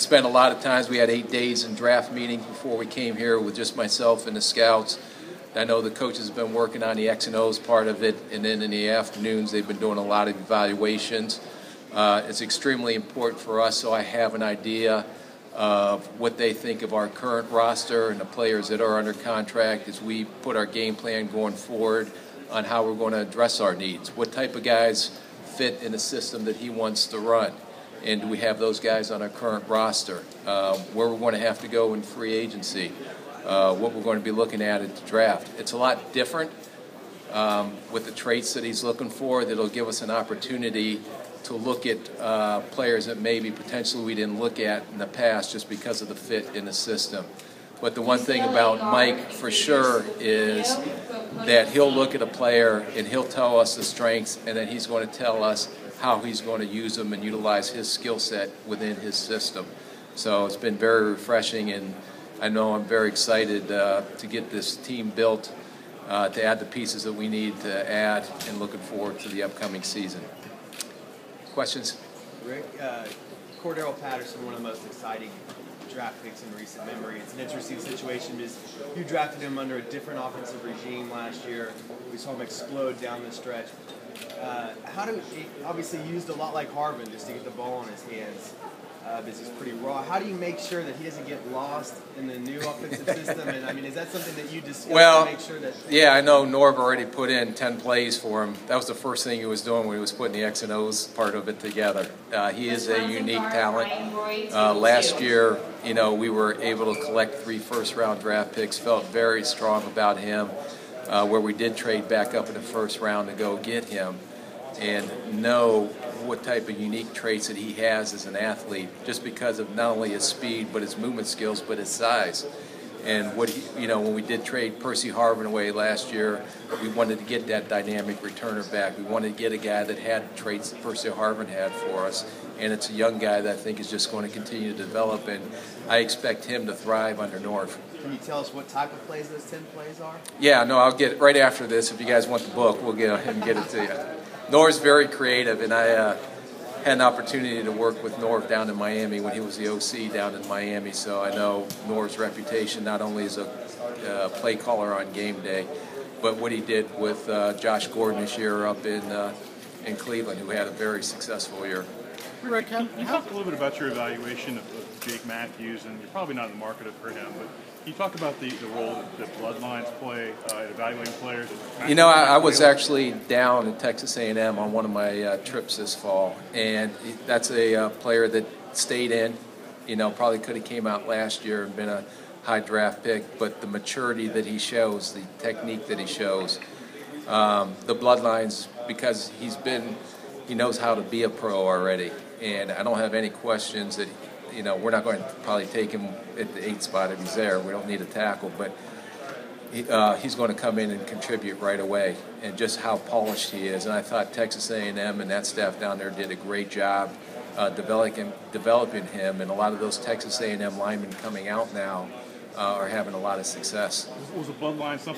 Spent a lot of times. We had 8 days in draft meetings before we came here with just myself and the scouts. I know the coaches have been working on the X and O's part of it, and then in the afternoons they've been doing a lot of evaluations. It's extremely important for us, so I have an idea of what they think of our current roster and the players that are under contract as we put our game plan going forward on how we're going to address our needs. What type of guys fit in the system that he wants to run? And do we have those guys on our current roster? Where we're going to have to go in free agency? What we're going to be looking at the draft. It's a lot different with the traits that he's looking for that'll give us an opportunity to look at players that maybe potentially we didn't look at in the past just because of the fit in the system. But the one thing about Mike for sure is that he'll look at a player and he'll tell us the strengths, and then he's going to tell us how he's going to use them and utilize his skill set within his system. So it's been very refreshing, and I know I'm very excited to get this team built, to add the pieces that we need to add, and looking forward to the upcoming season. Questions? Rick, Cordarrelle Patterson, one of the most exciting draft picks in recent memory. It's an interesting situation because you drafted him under a different offensive regime last year. We saw him explode down the stretch. He obviously used a lot like Harvin just to get the ball on his hands. This is pretty raw. How do you make sure that he doesn't get lost in the new offensive system? And I mean, is that something that you discuss to make sure that? Yeah, I know Norv already put in 10 plays for him. That was the first thing he was doing when he was putting the X and O's part of it together. He is a unique talent. Last year, we were able to collect 3 first-round draft picks. Felt very strong about him, where we did trade back up in the first round to go get him, and know what type of unique traits that he has as an athlete, just because of not only his speed but his movement skills, but his size. And what when we did trade Percy Harvin away last year, we wanted to get that dynamic returner back. We wanted to get a guy that had traits that Percy Harvin had for us, and it's a young guy that I think is just going to continue to develop, and I expect him to thrive under Norv. Can you tell us what type of plays those 10 plays are? Yeah, no, I'll get it right after this. If you guys want the book, we'll get ahead and get it to you. Norv's very creative, and I had an opportunity to work with Norv down in Miami when he was the OC down in Miami, so I know Norv's reputation not only as a play caller on game day, but what he did with Josh Gordon this year up in Cleveland, who had a very successful year. Rick, can you talk a little bit about your evaluation of Jake Matthews? And you're probably not in the market for him, but can you talk about the role that bloodlines play in evaluating players? I was actually down in Texas A&M on one of my trips this fall, and that's a player that stayed in. Probably could have came out last year and been a high draft pick, but the maturity that he shows, the technique that he shows, the bloodlines, because he knows how to be a pro already, and I don't have any questions that we're not going to probably take him at the 8th spot if he's there. We don't need a tackle, but he's going to come in and contribute right away, and just how polished he is. And I thought Texas A&M and that staff down there did a great job developing him, and a lot of those Texas A&M linemen coming out now are having a lot of success. Was the bloodline something